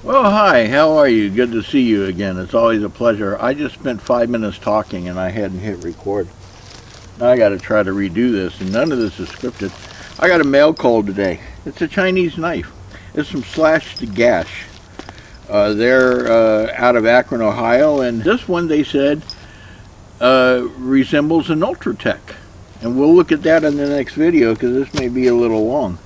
Well, hi, how are you? Good to see you again. It's always a pleasure. I just spent 5 minutes talking and I hadn't hit record. Now I got to try to redo this, and none of this is scripted. I got a mail call today. It's a Chinese knife. It's from Slash to Gash. They're out of Akron, Ohio, and this one, they said, resembles an Ultratech. And we'll look at that in the next video because this may be a little long.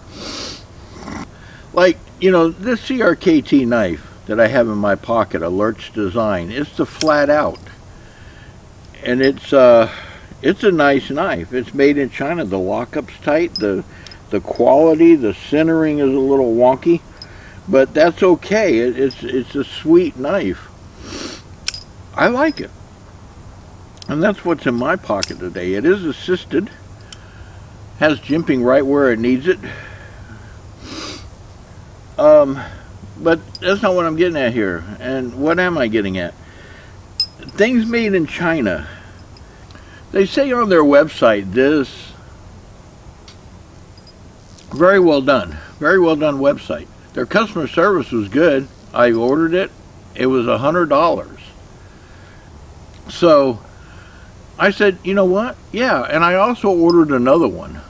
Like, you know, this CRKT knife that I have in my pocket, a Lurch design, it's the flat out. And it's a nice knife. It's made in China. The lockup's tight. The quality, the centering is a little wonky. But that's okay. It's a sweet knife. I like it. And that's what's in my pocket today. It is assisted. Has jimping right where it needs it. But that's not what I'm getting at here. And what am I getting at? Things made in China. They say on their website this, very well done website. Their customer service was good. I ordered it. It was $100. So I said, you know what? Yeah, and I also ordered another one.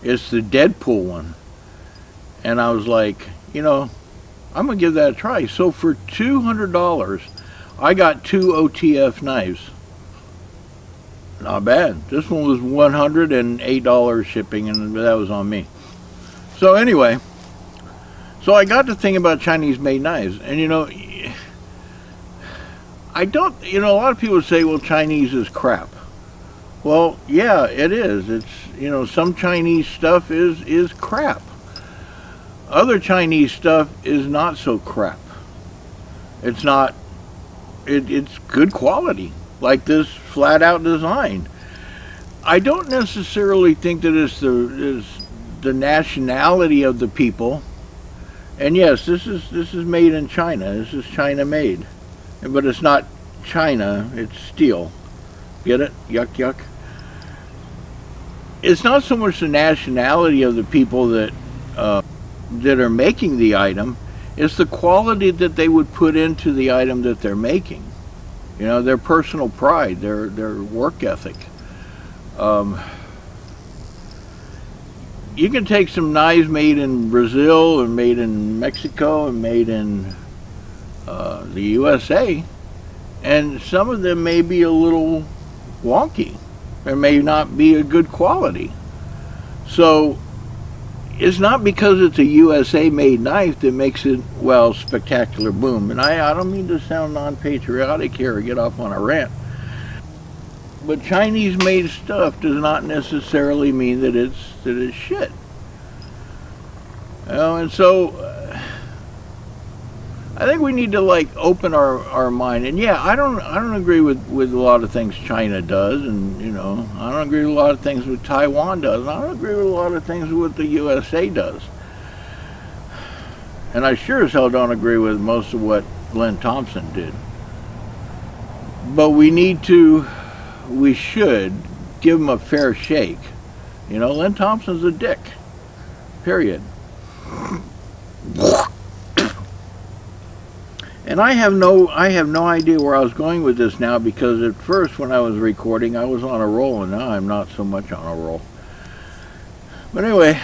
It's the Deadpool one. And I was like, you know, I'm going to give that a try. So for $200, I got 2 OTF knives. Not bad. This one was $108 shipping, and that was on me. So anyway, so I got to thinking about Chinese-made knives. And, you know, I don't, you know, a lot of people say, well, Chinese is crap. Well, yeah, it is. It's, you know, some Chinese stuff is crap. Other Chinese stuff is not so crap. It's not, it's good quality, like this flat out design. I don't necessarily think that it's the nationality of the people. And yes, this is made in China. This is China made. But it's not China, it's steel. Get it? Yuck, yuck. It's not so much the nationality of the people that are making the item, it's the quality that they would put into the item that they're making. You know, their personal pride, their work ethic. You can take some knives made in Brazil and made in Mexico and made in the USA, and some of them may be a little wonky. There may not be a good quality. So it's not because it's a USA made knife that makes it, well, spectacular boom. And I don't mean to sound non-patriotic here or get off on a rant, but Chinese made stuff does not necessarily mean that it's shit. You know, and so I think we need to, like, open our mind. And yeah, I don't agree with a lot of things China does, and, you know, I don't agree with a lot of things what Taiwan does, and I don't agree with a lot of things what the USA does. And I sure as hell don't agree with most of what Glenn Thompson did. But we should give him a fair shake. You know, Glenn Thompson's a dick. Period. And I have no idea where I was going with this now, because at first when I was recording I was on a roll, and now I'm not so much on a roll. But anyway,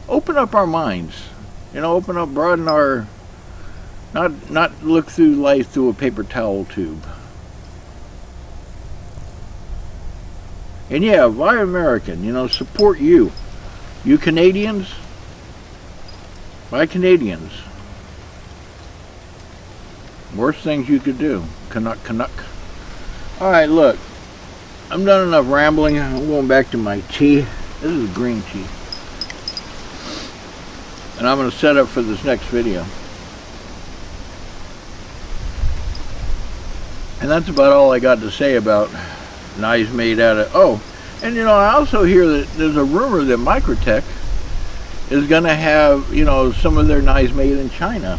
open up our minds. You know, open up, broaden our, not look through life through a paper towel tube. And yeah, buy American, you know, support you. You Canadians, buy Canadians. Worst things you could do. Canuck, Canuck. Alright, look. I'm done enough rambling. I'm going back to my tea. This is green tea. And I'm going to set up for this next video. And that's about all I got to say about knives made out of... Oh, and you know, I also hear that there's a rumor that Microtech is going to have, you know, some of their knives made in China.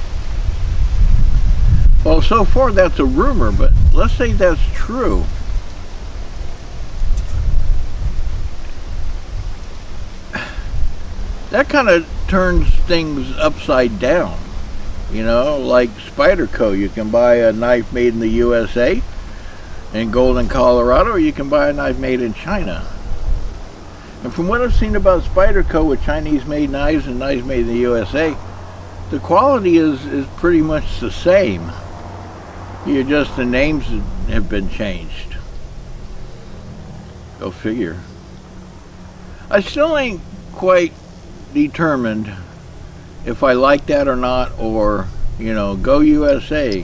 Well, so far that's a rumor, but let's say that's true. that kind of turns things upside down. You know, like Spyderco, you can buy a knife made in the USA in Golden, Colorado, or you can buy a knife made in China. And from what I've seen about Spyderco with Chinese-made knives and knives made in the USA, the quality is pretty much the same. You just, the names have been changed. Go figure. I still ain't quite determined if I like that or not, or, you know, go USA.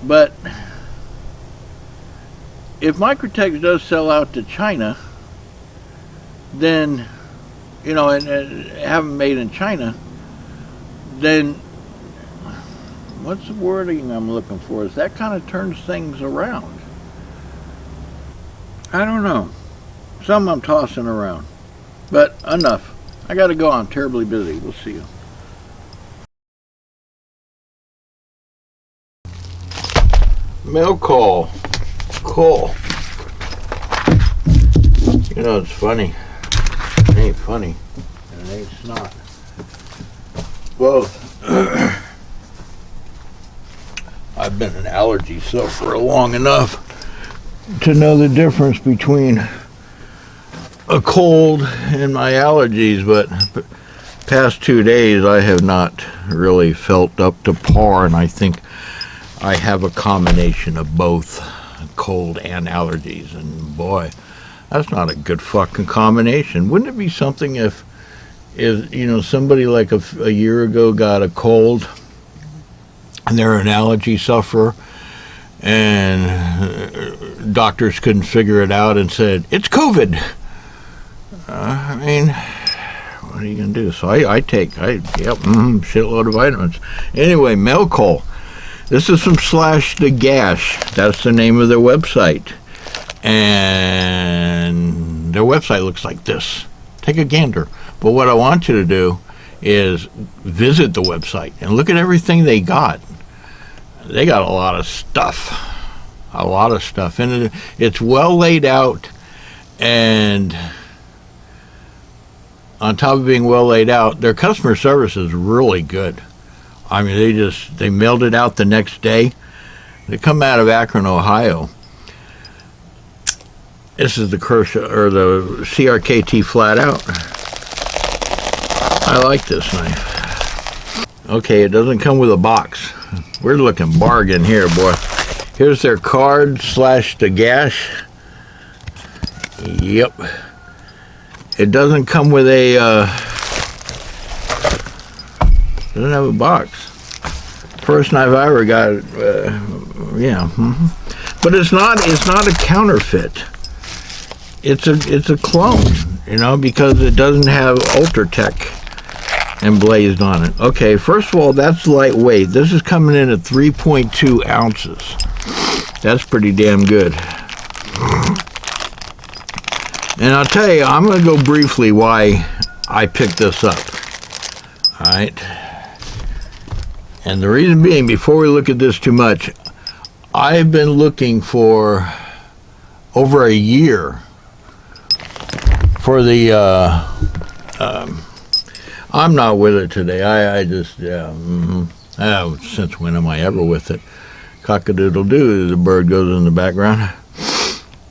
But if Microtech does sell out to China, then, you know, and have them made in China, then what's the wording I'm looking for? Is that kind of turns things around? I don't know. Some I'm tossing around. But enough. I gotta go. I'm terribly busy. We'll see you. Mail call. Cool. You know, it's funny. It ain't funny. And it ain't snot. Both. I've been an allergy sufferer long enough to know the difference between a cold and my allergies, but past 2 days I have not really felt up to par, and I think I have a combination of both cold and allergies, and boy, that's not a good fucking combination. Wouldn't it be something if you know, somebody like a year ago got a cold and they're an allergy sufferer, and doctors couldn't figure it out and said, it's COVID. I mean, what are you going to do? So I take shitload of vitamins. Anyway, mail call. This is from / the Gash. That's the name of their website. And their website looks like this. Take a gander. But what I want you to do is visit the website and look at everything they got. They got a lot of stuff. A lot of stuff. And it's well laid out, and on top of being well laid out, their customer service is really good. I mean, they mailed it out the next day. They come out of Akron, Ohio. This is the CRKT flat out. I like this knife. Okay, it doesn't come with a box. We're looking bargain here, boy. Here's their card / the Gash. Yep. It doesn't come with a, doesn't have a box. First knife I ever got, yeah. But it's not a counterfeit. It's a clone, you know, because it doesn't have Ultratech emblazed on it. Okay, first of all, that's lightweight. This is coming in at 3.2 ounces. That's pretty damn good. And I'll tell you, I'm going to go briefly why I picked this up. All right. And the reason being, before we look at this too much, I've been looking for over a year for the, I'm not with it today. I just, since when am I ever with it? Cock-a-doodle-doo, the bird goes in the background.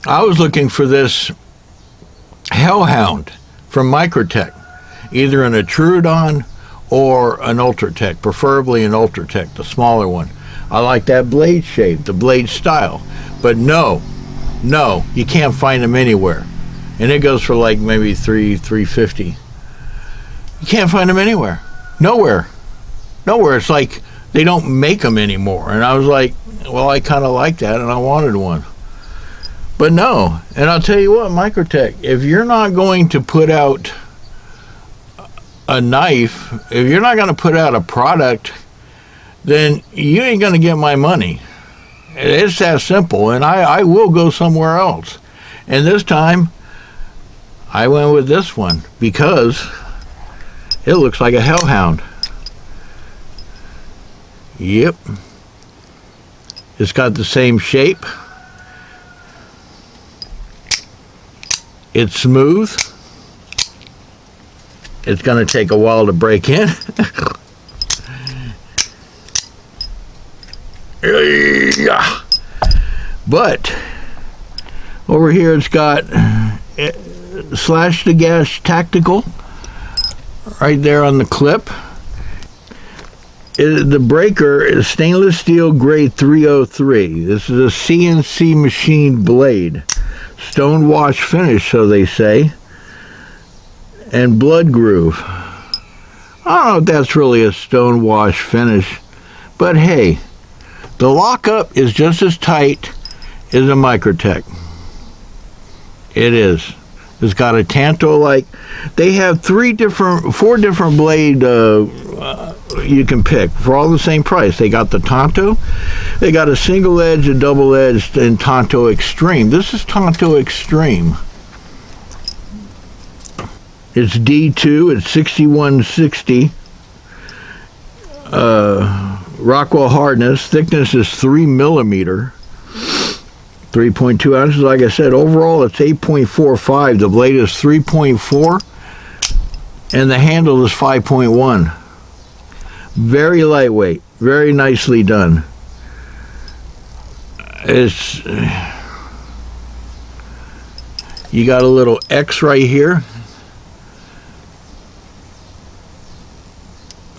I was looking for this Hellhound from Microtech, either an Trudon or an Ultratech, preferably an Ultratech, the smaller one. I like that blade shape, the blade style. But no, you can't find them anywhere. And it goes for like maybe $350. You can't find them anywhere. Nowhere. It's like they don't make them anymore. And I was like, well, I kind of like that, and I wanted one. But no, and I'll tell you what, Microtech, if you're not going to put out a knife, if you're not going to put out a product, then you ain't going to get my money. It's that simple, and I will go somewhere else. And this time, I went with this one because it looks like a Hellhound. Yep. It's got the same shape. It's smooth. it's going to take a while to break in. But over here it's got /the Gash Tactical right there on the clip. The breaker is stainless steel grade 303. This is a CNC machine blade. Stonewash finish, so they say. And blood groove. I don't know if that's really a stonewash finish, but hey, the lockup is just as tight as a Microtech. It is. It's got a Tanto-like. They have 4 different blade you can pick for all the same price. They got the Tanto, they got a single edge, a double edged, and Tanto Extreme. This is Tanto Extreme. It's D2. It's 6160. Rockwell hardness. Thickness is 3 millimeter. 3.2 ounces. Like I said, overall it's 8.45. The blade is 3.4, and the handle is 5.1. Very lightweight, very nicely done. You got a little X right here.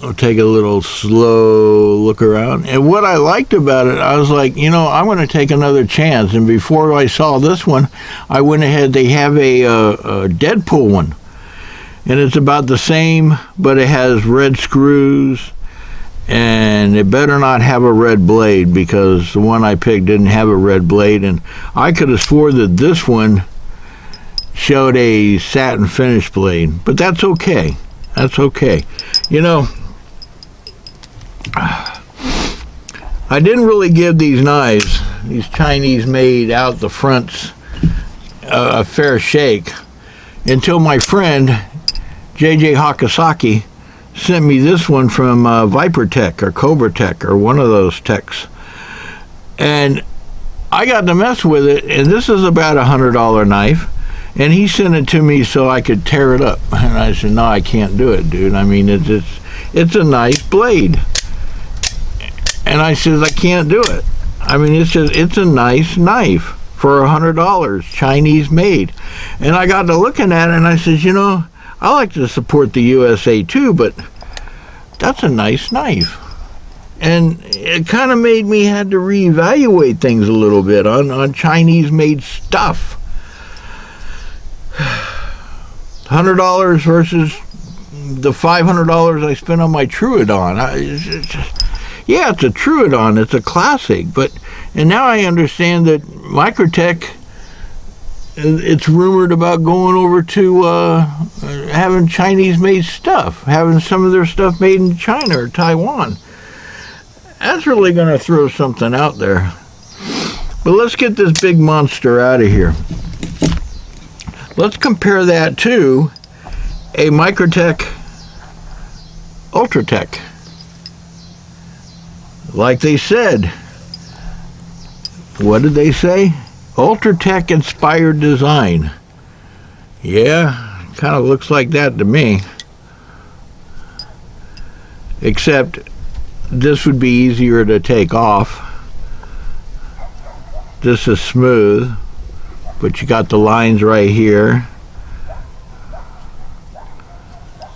I'll take a little slow look around. And what I liked about it, I was like, you know, I'm going to take another chance. And before I saw this one, I went ahead. They have a Deadpool one. And it's about the same, but it has red screws. And it better not have a red blade, because the one I picked didn't have a red blade. And I could have swore that this one showed a satin finish blade. But that's okay. That's okay. You know, I didn't really give these knives, these Chinese made out the fronts, a fair shake until my friend JJ Hakasaki sent me this one from Vipertech or Cobratech or one of those techs, and I got to mess with it. And this is about $100 knife, and he sent it to me so I could tear it up. And I said, no, I can't do it, dude. I mean, it's a nice blade. And I said, I can't do it. I mean, it's a nice knife for $100, Chinese made. And I got to looking at it, and I said, you know, I like to support the USA too, but that's a nice knife. And it kind of made me had to reevaluate things a little bit on Chinese made stuff. $100 versus the $500 I spent on my Troodon. Yeah, it's a Troodon. It's a classic. And now I understand that Microtech, it's rumored about going over to having Chinese-made stuff, having some of their stuff made in China or Taiwan. That's really going to throw something out there. But let's get this big monster out of here. Let's compare that to a Microtech Ultratech. Like they said, what did they say? Ultratech inspired design. Yeah, kind of looks like that to me. Except this would be easier to take off. This is smooth, but you got the lines right here.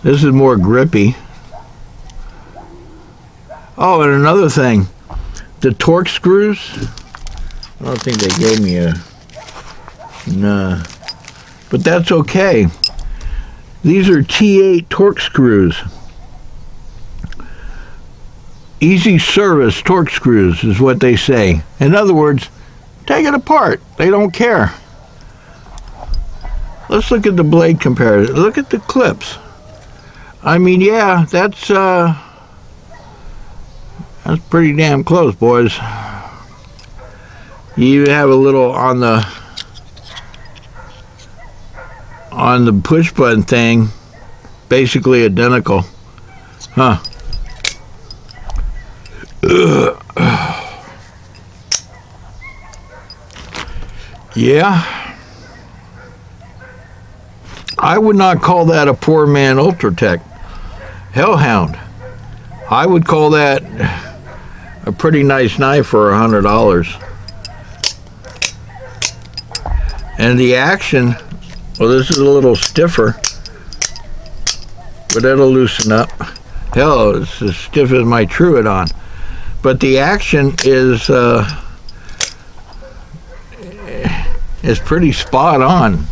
This is more grippy. Oh, and another thing, the Torx screws, I don't think they gave me a, nah, but that's okay. These are T8 Torx screws. Easy service Torx screws is what they say. In other words, take it apart. They don't care. Let's look at the blade comparison. Look at the clips. I mean, yeah, that's pretty damn close, boys. You have a little on the push button thing, basically identical. Huh. Yeah. I would not call that a poor man Ultratech Hellhound. I would call that a pretty nice knife for $100. And the action, well, this is a little stiffer, but it'll loosen up. Hell, it's as stiff as my Truidon. But the action is pretty spot on.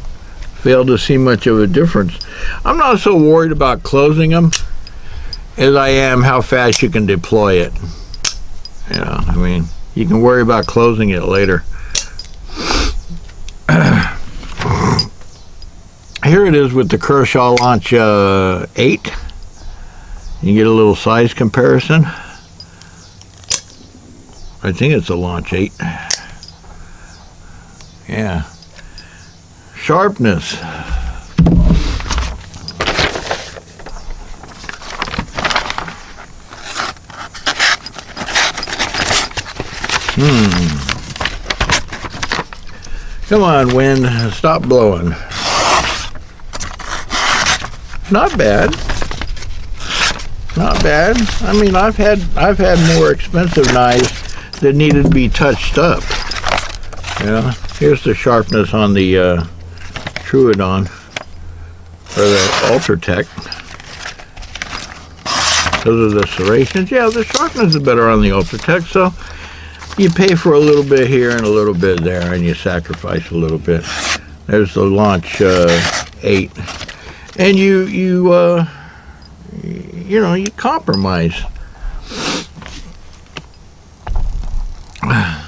Failed to see much of a difference. I'm not so worried about closing them as I am how fast you can deploy it. You know, I mean, you can worry about closing it later. Here it is with the Kershaw Launch 8. You get a little size comparison. I think it's a Launch 8. Yeah. Sharpness. Come on, wind, stop blowing. Not bad. Not bad. I mean, I've had more expensive knives that needed to be touched up. Yeah. Here's the sharpness on the Truidon or the Ultratech. Those are the serrations. Yeah, the sharpness is better on the Ultratech, so you pay for a little bit here and a little bit there, and you sacrifice a little bit. There's the Launch 8, and you know, you compromise.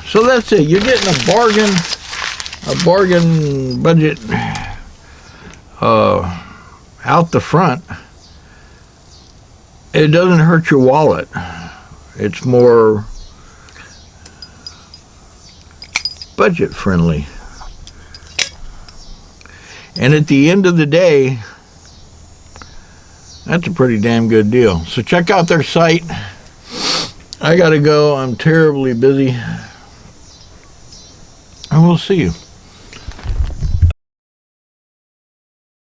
So that's it. You're getting a bargain budget out the front. It doesn't hurt your wallet. It's more budget friendly. And at the end of the day, that's a pretty damn good deal. So check out their site. I gotta go. I'm terribly busy. And we'll see you.